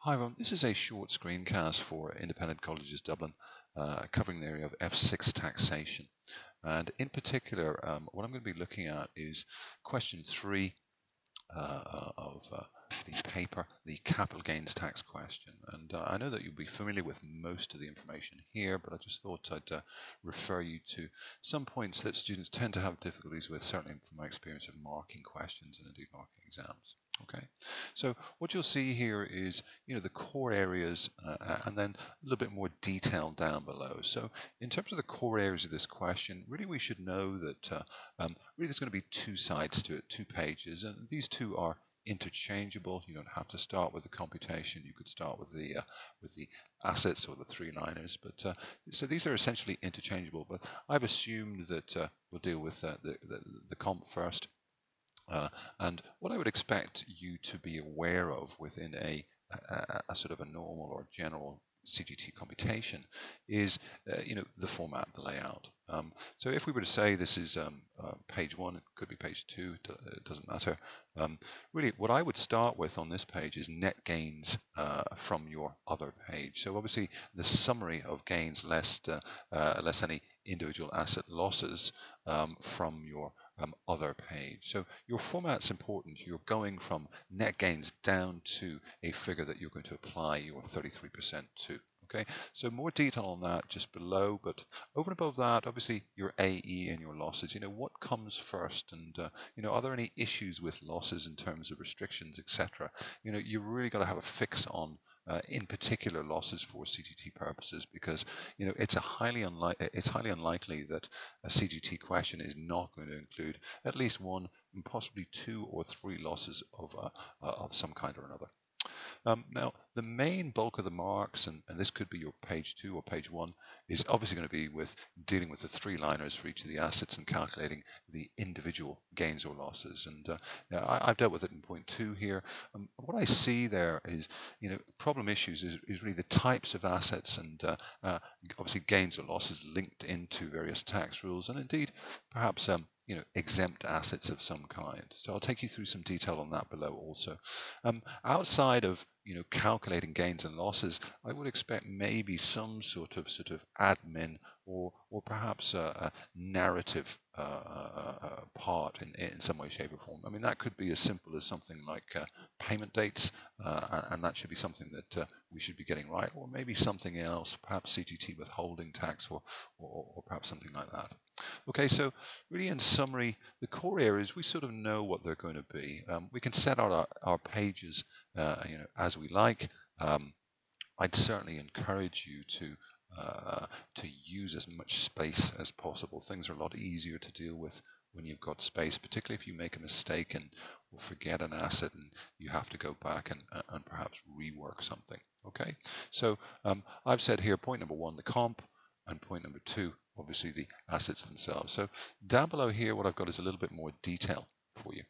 Hi everyone, this is a short screencast for Independent Colleges Dublin covering the area of F6 taxation. And in particular, what I'm going to be looking at is question 3 of the paper, the capital gains tax question. And I know that you'll be familiar with most of the information here, but I just thought I'd refer you to some points that students tend to have difficulties with, certainly from my experience of marking questions and indeed marking exams. Okay, so what you'll see here is, the core areas and then a little bit more detail down below. So in terms of the core areas of this question, really we should know that really there's going to be two sides to it, 2 pages, and these two are interchangeable. You don't have to start with the computation. You could start with the assets or the 3-liners, but so these are essentially interchangeable. But I've assumed that we'll deal with the comp first. And what I would expect you to be aware of within a sort of a normal or general CGT computation is, the format, the layout. So if we were to say this is page 1, it could be page 2, it doesn't matter. Really, what I would start with on this page is net gains from your other page. So obviously, the summary of gains less any individual asset losses from your other page. So your format's important. You're going from net gains down to a figure that you're going to apply your 33% to. Okay, so more detail on that just below, but over and above that, obviously your AE and your losses, what comes first, and are there any issues with losses in terms of restrictions, etc. You really got to have a fix on in particular losses for CGT purposes, because it's highly unlikely that a CGT question is not going to include at least 1 and possibly 2 or 3 losses of some kind or another. Now, the main bulk of the marks, and this could be your page 2 or page 1, is obviously going to be with dealing with the 3-liners for each of the assets and calculating the individual gains or losses. And I've dealt with it in point 2 here. What I see there is, problem issues is really the types of assets and obviously gains or losses linked into various tax rules, and indeed perhaps exempt assets of some kind. So I'll take you through some detail on that below also. Outside of calculating gains and losses, I would expect maybe some sort of admin or perhaps a narrative part in some way, shape or form. I mean, that could be as simple as something like payment dates, and that should be something that we should be getting right, or maybe something else, perhaps CGT withholding tax or perhaps something like that. Okay, so really in summary, the core areas, we sort of know what they're going to be. We can set out our pages as we like. I'd certainly encourage you to use as much space as possible. Things are a lot easier to deal with when you've got space, particularly if you make a mistake and or forget an asset and you have to go back and perhaps rework something. Okay, so I've said here point number 1, the comp, and point number 2, obviously the assets themselves. So down below here, what I've got is a little bit more detail for you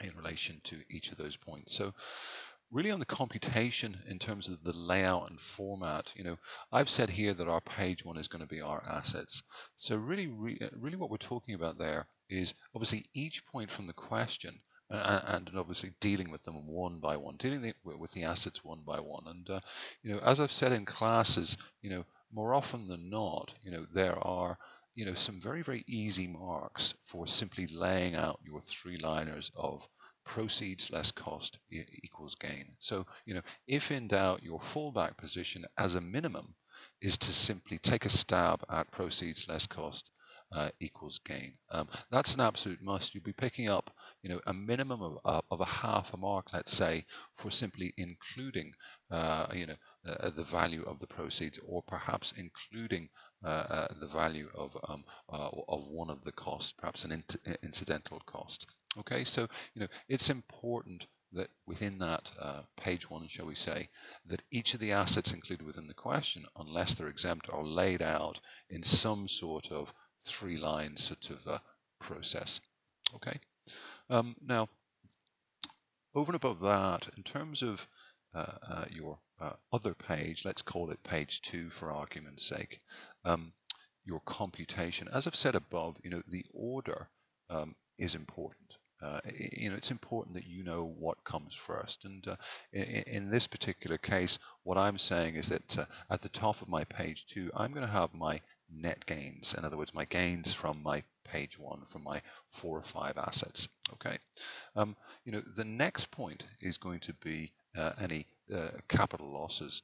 in relation to each of those points. So really on the computation in terms of the layout and format, I've said here that our page 1 is going to be our assets. So really what we're talking about there is obviously each point from the question and obviously dealing with them one by one, dealing with the assets one by one. And as I've said in classes, more often than not, there are some very, very easy marks for simply laying out your 3-liners of proceeds less cost equals gain. So, if in doubt, your fallback position as a minimum is to simply take a stab at proceeds less cost equals gain. That's an absolute must. You'll be picking up, a minimum of a half a mark, let's say, for simply including, the value of the proceeds, or perhaps including the value of one of the costs, perhaps an incidental cost. Okay, so it's important that within that page 1, shall we say, that each of the assets included within the question, unless they're exempt, are laid out in some sort of 3-line sort of process. Okay, now over and above that, in terms of your other page, let's call it page 2 for argument's sake, your computation, as I've said above, the order is important. it's important that you know what comes first. And in this particular case, what I'm saying is that at the top of my page 2, I'm going to have my net gains. In other words, my gains from my page 1, from my 4 or 5 assets. Okay. The next point is going to be any capital losses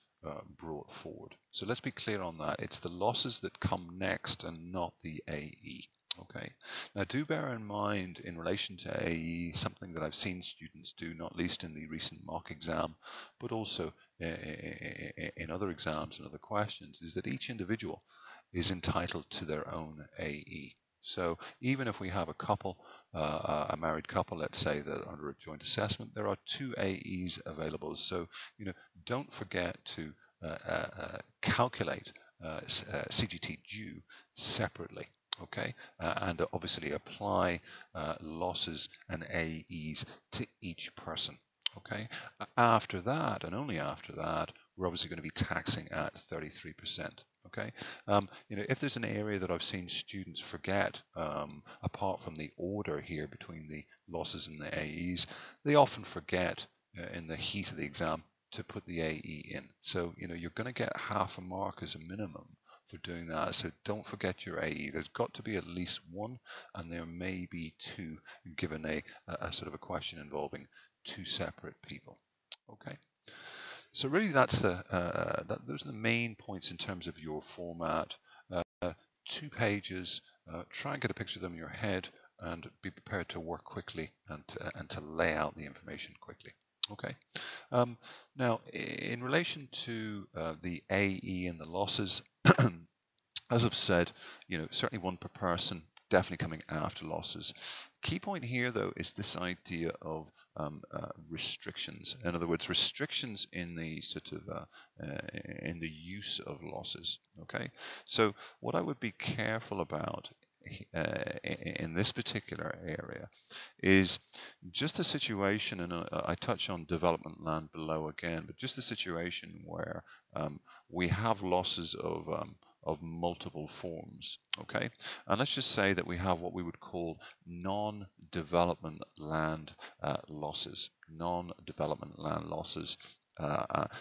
brought forward. So let's be clear on that. It's the losses that come next and not the AE. Okay. Now do bear in mind in relation to AE, something that I've seen students do, not least in the recent mock exam, but also in other exams and other questions, is that each individual is entitled to their own AE. So even if we have a couple, a married couple, let's say, that are under a joint assessment, there are 2 AEs available. So, don't forget to calculate CGT due separately. Okay, and obviously apply losses and AEs to each person. Okay, after that, and only after that, we're obviously going to be taxing at 33%. Okay, if there's an area that I've seen students forget, apart from the order here between the losses and the AEs, they often forget in the heat of the exam to put the AE in. So, you're going to get half a mark as a minimum for doing that. So don't forget your AE. There's got to be at least 1, and there may be 2, given a sort of a question involving 2 separate people. Okay. So really, that's those are the main points in terms of your format. 2 pages. Try and get a picture of them in your head, and be prepared to work quickly and to lay out the information quickly. Okay. Now, in relation to the AE and the losses, as I've said, certainly 1 per person, definitely coming after losses. Key point here, though, is this idea of restrictions. In other words, restrictions in the sort of in the use of losses. Okay, so what I would be careful about in this particular area is just a situation, and I touch on development land below again, but just a situation where we have losses of multiple forms. Okay, and let's just say that we have what we would call non-development land losses. Non-development land losses.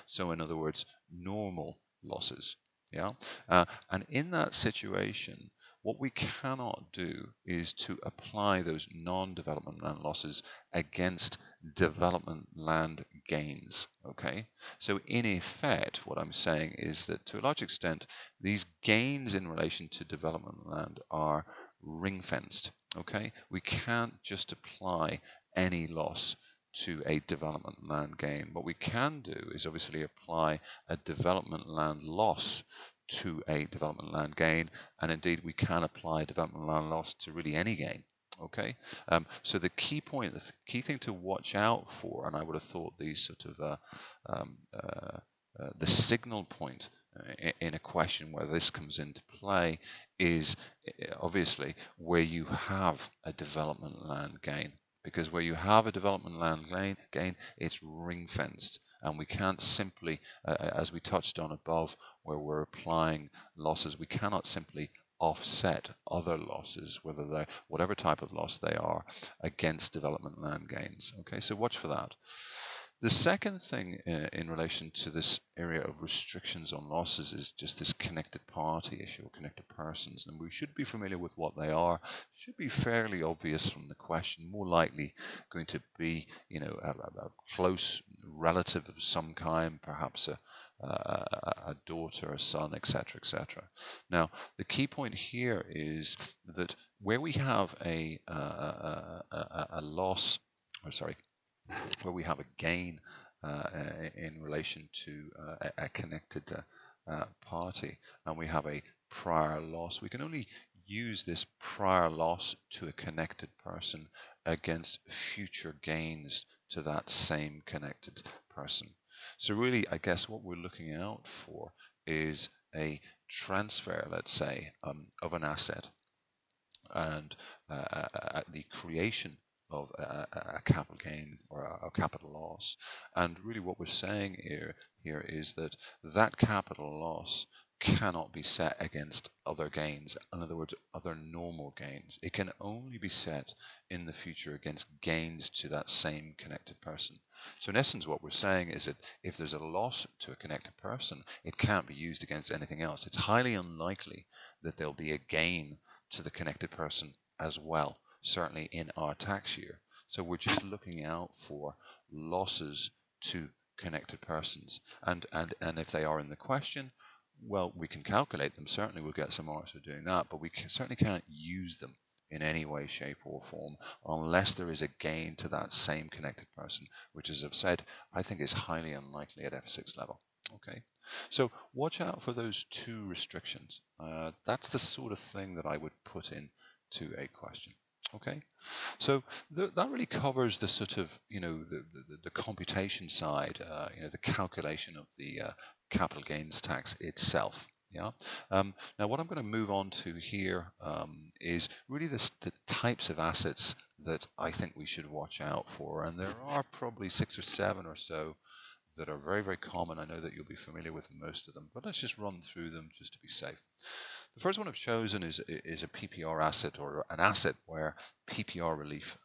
So in other words, normal losses. Yeah, and in that situation, what we cannot do is to apply those non-development land losses against development land gains. Okay, so in effect, what I'm saying is that to a large extent, these gains in relation to development land are ring-fenced. Okay, we can't just apply any loss to a development land gain. What we can do is obviously apply a development land loss to a development land gain, and indeed we can apply development land loss to really any gain. Okay, so the key point, the key thing to watch out for, and I would have thought these sort of the signal point in a question where this comes into play is obviously where you have a development land gain. Because where you have a development land gain, it's ring-fenced, and we can't simply, as we touched on above, where we're applying losses, we cannot simply offset other losses, whatever type of loss they are, against development land gains. Okay, so watch for that. The second thing in relation to this area of restrictions on losses is just this connected party issue, or connected persons, and we should be familiar with what they are. Should be fairly obvious from the question, more likely going to be a close relative of some kind, perhaps a daughter, a son, etc., etc. Now, the key point here is that where we have a loss, or sorry, where we have a gain in relation to a connected party, and we have a prior loss, we can only use this prior loss to a connected person against future gains to that same connected person. So really, I guess what we're looking out for is a transfer, let's say, of an asset, and the creation of a capital gain or a capital loss. And really what we're saying here is that capital loss cannot be set against other gains. In other words, other normal gains. It can only be set in the future against gains to that same connected person. So in essence, what we're saying is that if there's a loss to a connected person, it can't be used against anything else. It's highly unlikely that there'll be a gain to the connected person as well, certainly in our tax year. So we're just looking out for losses to connected persons, and if they are in the question, well, we can calculate them. Certainly we'll get some marks for doing that, but we certainly can't use them in any way, shape or form unless there is a gain to that same connected person, which, as I've said, I think is highly unlikely at F6 level. Okay, so watch out for those two restrictions. That's the sort of thing that I would put in to a question. Okay, so that really covers the sort of, the computation side, the calculation of the capital gains tax itself. Yeah. Now, what I'm going to move on to here is really the types of assets that I think we should watch out for, and there are probably 6 or 7 or so that are very, very common. I know that you'll be familiar with most of them, but let's just run through them just to be safe. The first one I've chosen is a PPR asset, or an asset where PPR relief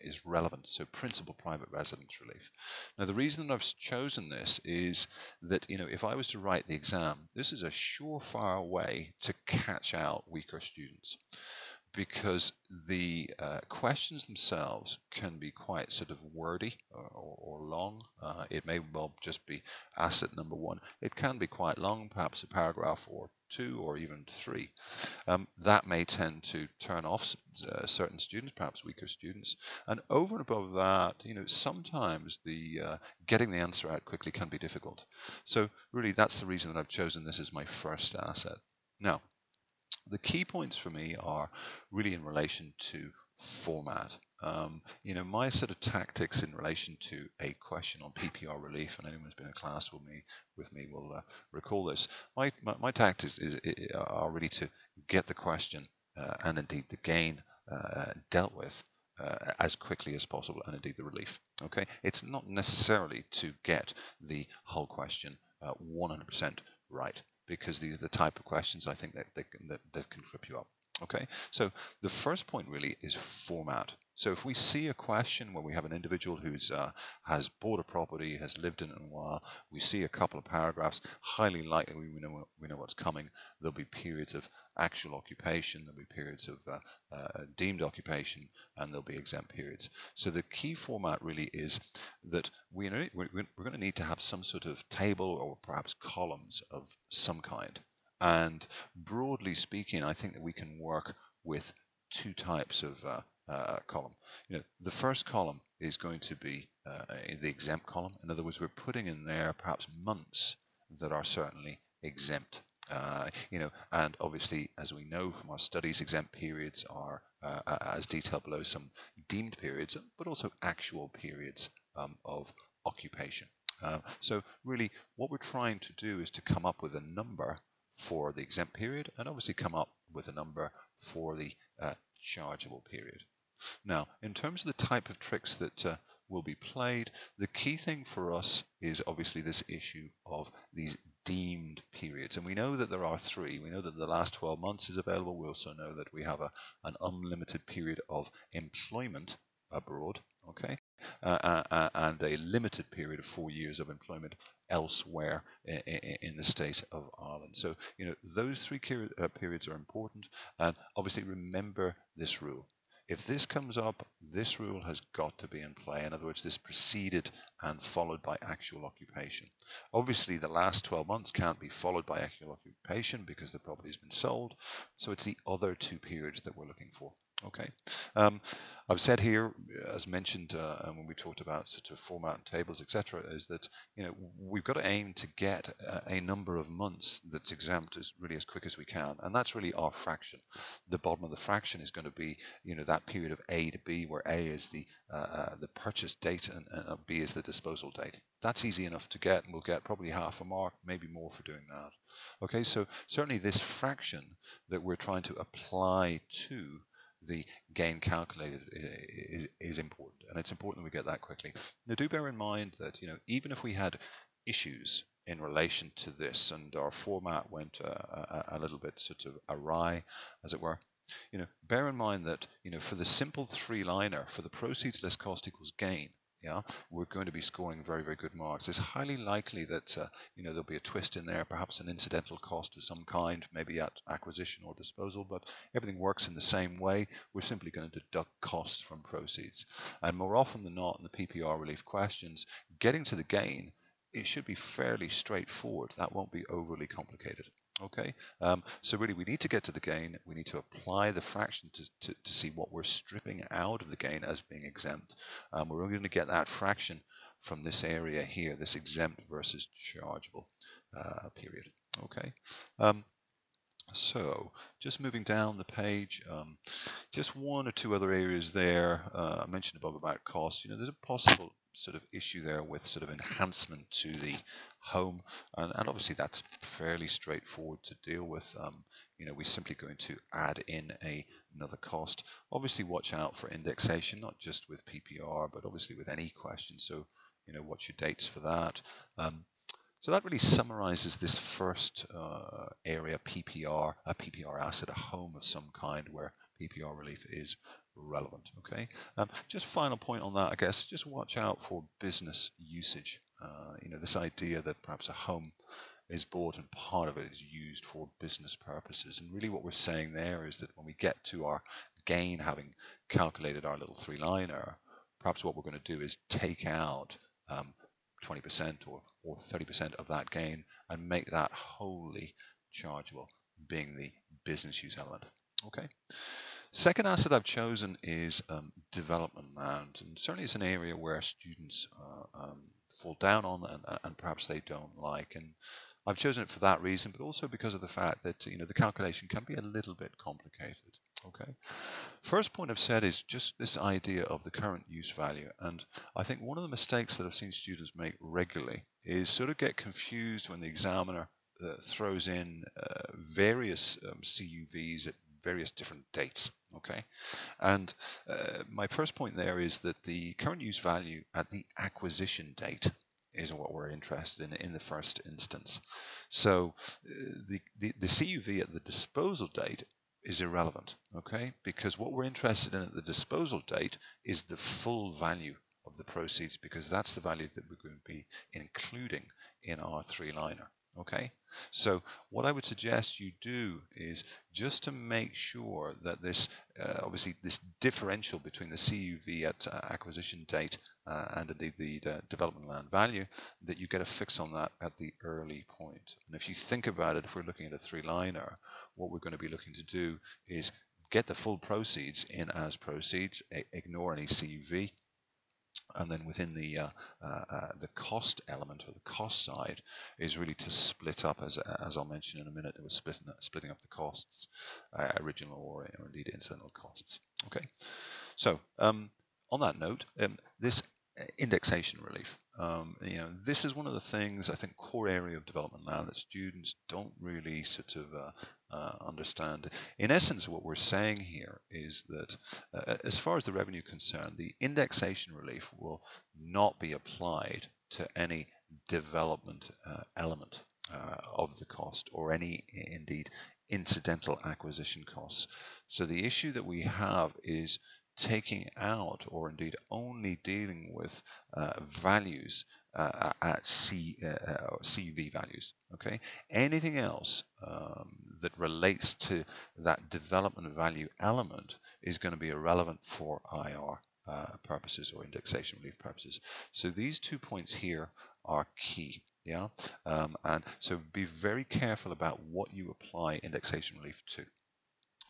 is relevant, so principal private residence relief. Now, the reason that I've chosen this is that, if I was to write the exam, this is a surefire way to catch out weaker students, because the questions themselves can be quite sort of wordy or long. It may well just be asset number 1. It can be quite long, perhaps a paragraph or 2 or even 3. That may tend to turn off certain students, perhaps weaker students. And over and above that, sometimes the getting the answer out quickly can be difficult. So really, that's the reason that I've chosen this as my first asset. Now, the key points for me are really in relation to format. My sort of tactics in relation to a question on PPR relief, and anyone who's been in class with me will recall this. My tactics are really to get the question and indeed the gain dealt with as quickly as possible, and indeed the relief. Okay, it's not necessarily to get the whole question 100% right, because these are the type of questions I think that can trip you up. Okay, so the first point really is format. So if we see a question where we have an individual who's has bought a property, has lived in it a while, we see a couple of paragraphs, highly likely we know what's coming. There'll be periods of actual occupation, there'll be periods of deemed occupation, and there'll be exempt periods. So the key format really is that we're going to need to have some sort of table or perhaps columns of some kind. And broadly speaking, I think that we can work with 2 types of column. The first column is going to be the exempt column. In other words, we're putting in there perhaps months that are certainly exempt. And obviously, as we know from our studies, exempt periods are, as detailed below, some deemed periods, but also actual periods of occupation. So really, what we're trying to do is to come up with a number for the exempt period, and obviously come up with a number for the chargeable period. Now, in terms of the type of tricks that will be played, the key thing for us is obviously this issue of these deemed periods. And we know that there are 3. We know that the last 12 months is available. We also know that we have an unlimited period of employment abroad, okay, and a limited period of 4 years of employment elsewhere in the state of Ireland. So, those 3 periods are important, and obviously remember this rule. If this comes up, this rule has got to be in play. In other words, this preceded and followed by actual occupation. Obviously, the last 12 months can't be followed by actual occupation because the property has been sold. So it's the other 2 periods that we're looking for. Okay, I've said here, as mentioned when we talked about sort of format and tables, etc., is that we've got to aim to get a number of months that's exempt as quick as we can, and that's really our fraction. The bottom of the fraction is going to be that period of A to B, where A is the purchase date and B is the disposal date. That's easy enough to get, and we'll get probably half a mark, maybe more for doing that. Okay, so certainly this fraction that we're trying to apply to the gain calculated is important, and it's important that we get that quickly. Now, do bear in mind that even if we had issues in relation to this, and our format went a little bit sort of awry, as it were. Bear in mind that, for the simple three-liner, for the proceeds less cost equals gain, yeah, we're going to be scoring very, very good marks. It's highly likely that, there'll be a twist in there, perhaps an incidental cost of some kind, maybe at acquisition or disposal, but everything works in the same way. We're simply going to deduct costs from proceeds. And more often than not, in the PPR relief questions, getting to the gain, it should be fairly straightforward. That won't be overly complicated. Okay, so really we need to get to the gain. We need to apply the fraction to see what we're stripping out of the gain as being exempt. We're only going to get that fraction from this area here, this exempt versus chargeable period. Okay. So just moving down the page, just one or two other areas there. I mentioned above about cost. There's a possible sort of issue there with sort of enhancement to the home, and obviously that's fairly straightforward to deal with. We're simply going to add in another cost. Obviously watch out for indexation, not just with PPR, but obviously with any question. So watch your dates for that. So that really summarizes this first area, PPR, a PPR asset, a home of some kind where PPR relief is relevant. Okay. Just final point on that, I guess, just watch out for business usage. This idea that perhaps a home is bought and part of it is used for business purposes. And really what we're saying there is that when we get to our gain, having calculated our little three-liner, perhaps what we're going to do is take out 20% or 30% of that gain and make that wholly chargeable, being the business use element. Okay. Second asset I've chosen is development land, and certainly it's an area where students fall down on and perhaps they don't like. And I've chosen it for that reason, but also because of the fact that the calculation can be a little bit complicated. Okay. First point I've said is just this idea of the current use value, and I think one of the mistakes that I've seen students make regularly is sort of get confused when the examiner throws in various CUVs at various different dates. Okay, and my first point there is that the current use value at the acquisition date is what we're interested in the first instance. So the CUV at the disposal date is irrelevant, okay? Because what we're interested in at the disposal date is the full value of the proceeds, because that's the value that we're going to be including in our three-liner, okay? So what I would suggest you do is just to make sure that this, obviously this differential between the CUV at acquisition date and indeed the development land value, that you get a fix on that at the early point. And if you think about it, if we're looking at a three-liner, what we're going to be looking to do is get the full proceeds in as proceeds, ignore any CUV, and then within the cost element or the cost side is really to split up, as I'll mention in a minute, it was splitting up the costs, original or indeed incidental costs. Okay, so on that note, this indexation relief, this is one of the things, I think, core area of development land that students don't really sort of understand. In essence, what we're saying here is that as far as the revenue concerned, the indexation relief will not be applied to any development element of the cost or any indeed incidental acquisition costs. So the issue that we have is taking out or indeed only dealing with values at CUV values. Okay, anything else that relates to that development value element is going to be irrelevant for IR purposes or indexation relief purposes. So these 2 points here are key. Yeah, and so be very careful about what you apply indexation relief to.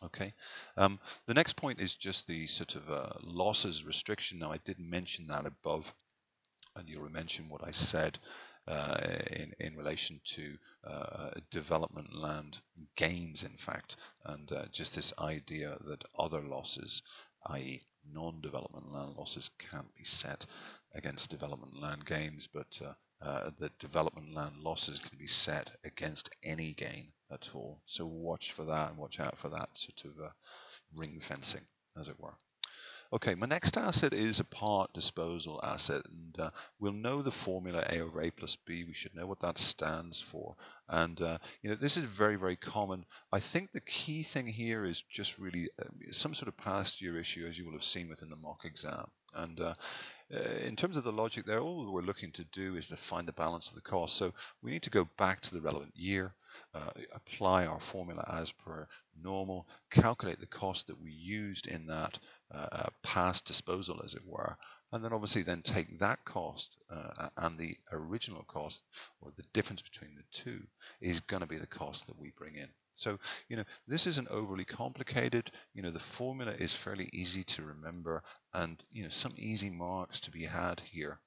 Okay, the next point is just the sort of losses restriction. Now, I did mention that above, and you'll mention what I said in relation to development land gains, in fact, and just this idea that other losses, i.e. non-development land losses, can't be set against development land gains, but that development land losses can be set against any gain at all. So watch for that and watch out for that sort of ring fencing, as it were. Okay, my next asset is a part disposal asset, and we'll know the formula A over A plus B. We should know what that stands for. And this is very, very common. I think the key thing here is just really some sort of past year issue, as you will have seen within the mock exam. And in terms of the logic there, all we're looking to do is to find the balance of the cost. So we need to go back to the relevant year, apply our formula as per normal, calculate the cost that we used in that past disposal, as it were, and then obviously then take that cost and the original cost, or the difference between the two, is going to be the cost that we bring in. So, this isn't overly complicated. The formula is fairly easy to remember, and, some easy marks to be had here.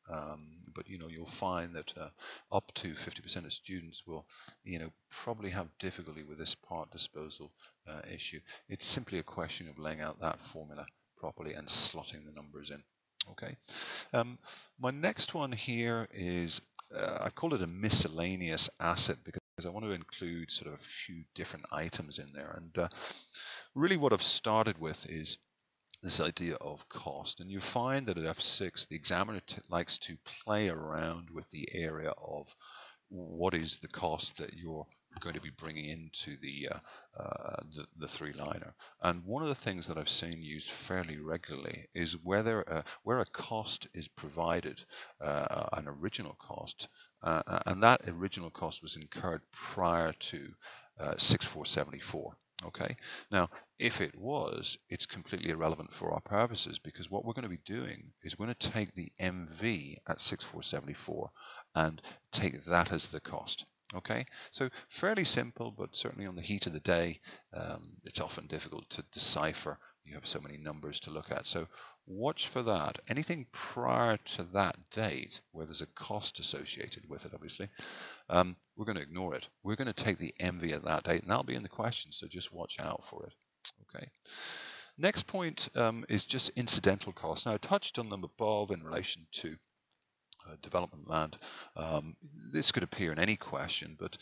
But, you'll find that up to 50% of students will, probably have difficulty with this part disposal issue. It's simply a question of laying out that formula properly and slotting the numbers in. Okay. My next one here is, I've called it a miscellaneous asset because I want to include sort of a few different items in there. And really what I've started with is this idea of cost. And you find that at F6, the examiner likes to play around with the area of what is the cost that you're going to be bringing into the three-liner. And one of the things that I've seen used fairly regularly is whether where a cost is provided, an original cost, and that original cost was incurred prior to 6474. Okay, now if it was, it's completely irrelevant for our purposes, because what we're going to be doing is we're going to take the MV at 6474 and take that as the cost. Okay, so fairly simple, but certainly on the heat of the day, it's often difficult to decipher. You have so many numbers to look at. So watch for that. Anything prior to that date, where there's a cost associated with it, obviously, we're going to ignore it. We're going to take the MV at that date, and that'll be in the question, so just watch out for it. Okay. Next point is just incidental costs. Now, I touched on them above in relation to development land. This could appear in any question, but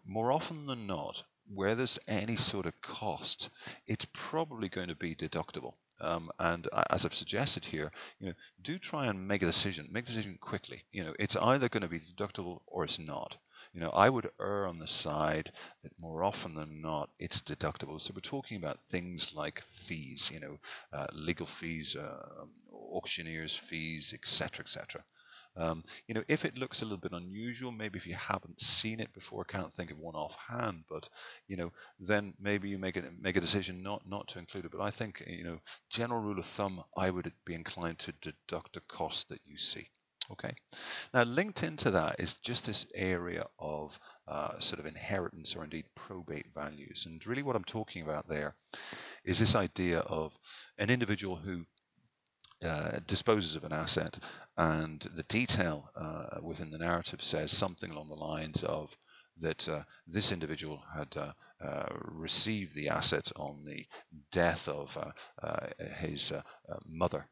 more often than not, where there's any sort of cost, it's probably going to be deductible. And as I've suggested here, do try and make a decision. Make a decision quickly. It's either going to be deductible or it's not. I would err on the side that more often than not, it's deductible. So we're talking about things like fees, legal fees, auctioneers' fees, etc., etc. If it looks a little bit unusual, maybe if you haven't seen it before, can't think of one offhand, but then maybe you make a decision not to include it. But I think general rule of thumb, I would be inclined to deduct a cost that you see. Okay. Now linked into that is just this area of sort of inheritance, or indeed probate values. And really what I'm talking about there is this idea of an individual who disposes of an asset, and the detail within the narrative says something along the lines of that this individual had received the asset on the death of his mother,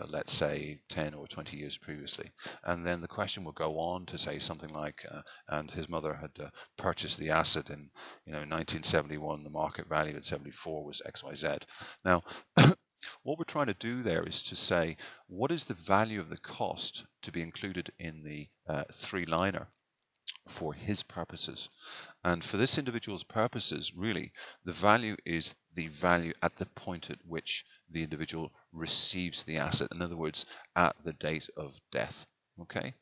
let's say 10 or 20 years previously. And then the question will go on to say something like, and his mother had purchased the asset in 1971, the market value at 74 was XYZ. Now, what we're trying to do there is to say, what is the value of the cost to be included in the three-liner for his purposes? And for this individual's purposes, really, the value is the value at the point at which the individual receives the asset. In other words, at the date of death. Okay,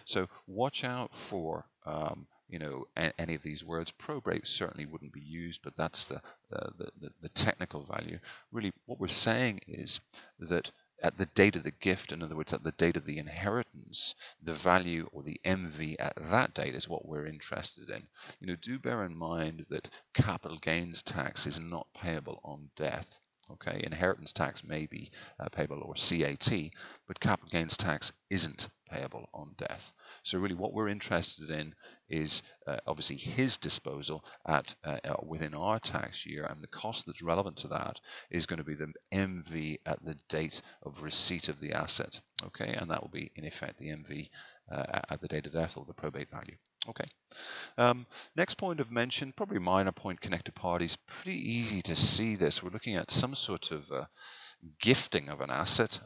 so watch out for any of these words. Probate certainly wouldn't be used, but that's the technical value. Really, what we're saying is that at the date of the gift, in other words, at the date of the inheritance, the value, or the MV at that date, is what we're interested in. Do bear in mind that capital gains tax is not payable on death. Okay, inheritance tax may be payable, or CAT, but capital gains tax isn't payable on death. So really what we're interested in is obviously his disposal at within our tax year, and the cost that's relevant to that is going to be the MV at the date of receipt of the asset. Okay, and that will be in effect the MV at the date of death, or the probate value. Okay. Next point I've mentioned, probably a minor point, connected parties. Pretty easy to see this. We're looking at some sort of gifting of an asset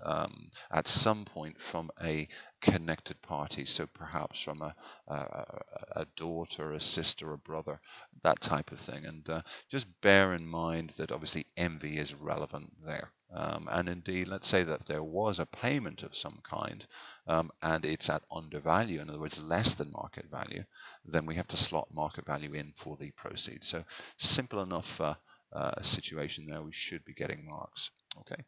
at some point from a connected party, so perhaps from a daughter, a sister, a brother, that type of thing. And just bear in mind that obviously envy is relevant there. And indeed, let's say that there was a payment of some kind and it's at undervalue, in other words, less than market value, then we have to slot market value in for the proceeds. So simple enough situation there, we should be getting marks. Okay.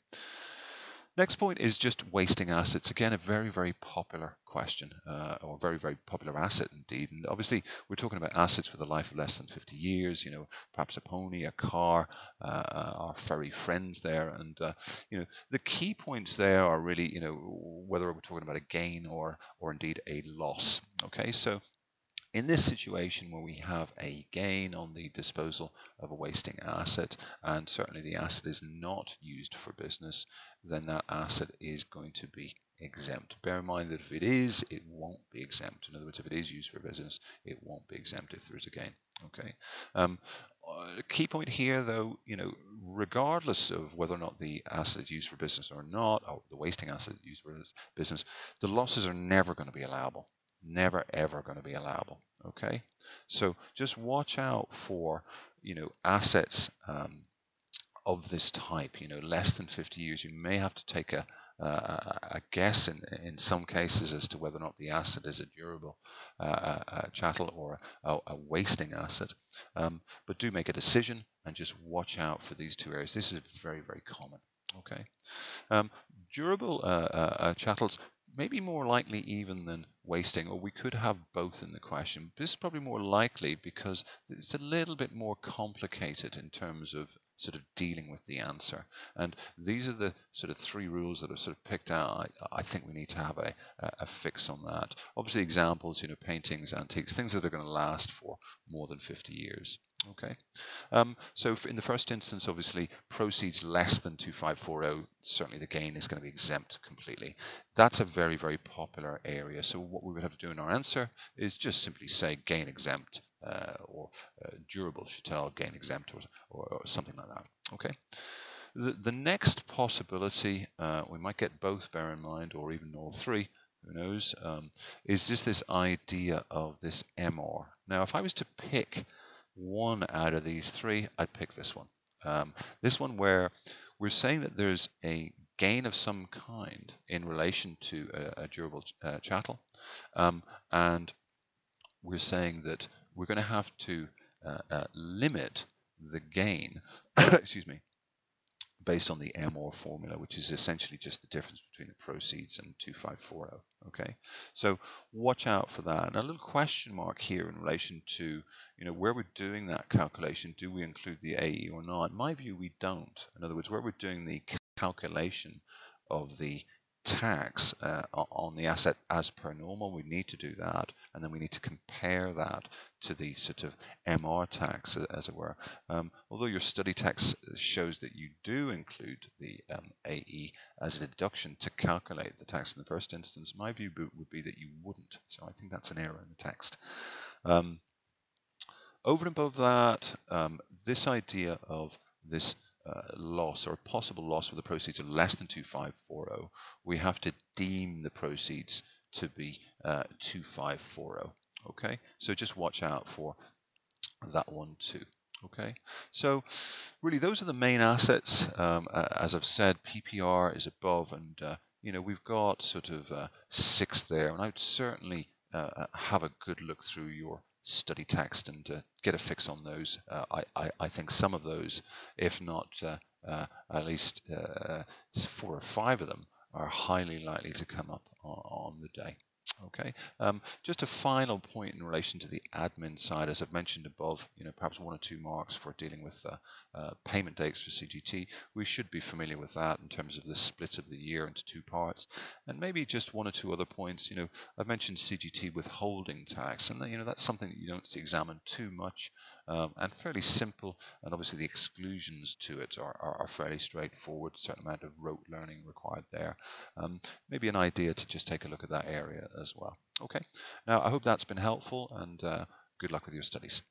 Next point is just wasting assets. Again, a very, very popular question, or very, very popular asset indeed. And obviously, we're talking about assets with a life of less than 50 years, perhaps a pony, a car, our furry friends there. And, the key points there are really, whether we're talking about a gain or indeed a loss. Okay, so in this situation where we have a gain on the disposal of a wasting asset, and certainly the asset is not used for business, then that asset is going to be exempt. Bear in mind that if it is, it won't be exempt. In other words, if it is used for business, it won't be exempt if there's a gain. Okay. Key point here, though, regardless of whether or not the asset is used for business or not, or the wasting asset is used for business, the losses are never going to be allowable. Never ever going to be allowable. Okay, so just watch out for assets of this type. Less than 50 years. You may have to take a guess in some cases as to whether or not the asset is a durable chattel or a wasting asset. But do make a decision and just watch out for these two areas. This is very, very common. Okay, durable chattels. Maybe more likely even than wasting, or we could have both in the question. This is probably more likely because it's a little bit more complicated in terms of sort of dealing with the answer. And these are the sort of three rules that are sort of picked out. I think we need to have a fix on that. Obviously examples, paintings, antiques, things that are going to last for more than 50 years. Okay, so in the first instance, obviously, proceeds less than 2540, certainly the gain is going to be exempt completely. That's a very, very popular area. So what we would have to do in our answer is just simply say gain exempt or durable chattel gain exempt or something like that. Okay. The next possibility, we might get both, bear in mind, or even all three, who knows, is just this idea of this MR. Now, if I was to pick one out of these three, I'd pick this one. This one where we're saying that there's a gain of some kind in relation to a durable chattel, and we're saying that we're going to have to limit the gain, excuse me, based on the MR formula, which is essentially just the difference between the proceeds and 2540. Okay, so watch out for that. And a little question mark here in relation to, where we're doing that calculation, do we include the AE or not? In my view, we don't. In other words, where we're doing the calculation of the tax on the asset as per normal, we need to do that, and then we need to compare that to the sort of MR tax, as it were. Although your study text shows that you do include the AE as a deduction to calculate the tax in the first instance, my view would be that you wouldn't. So I think that's an error in the text. Over and above that, this idea of this loss or a possible loss with the proceeds of less than 2540, we have to deem the proceeds to be 2540. Okay, so just watch out for that one too. Okay, so really those are the main assets. As I've said, PPR is above, and we've got sort of 6 there, and I would certainly have a good look through your study text and get a fix on those. I think some of those, if not at least 4 or 5 of them, are highly likely to come up on the day. Okay, just a final point in relation to the admin side, as I've mentioned above, perhaps 1 or 2 marks for dealing with payment dates for CGT. We should be familiar with that in terms of the split of the year into 2 parts, and maybe just 1 or 2 other points. I've mentioned CGT withholding tax, and that's something that you don't see examined too much, and fairly simple, and obviously the exclusions to it are fairly straightforward. A certain amount of rote learning required there. Maybe an idea to just take a look at that area as well. Okay, now I hope that's been helpful, and good luck with your studies.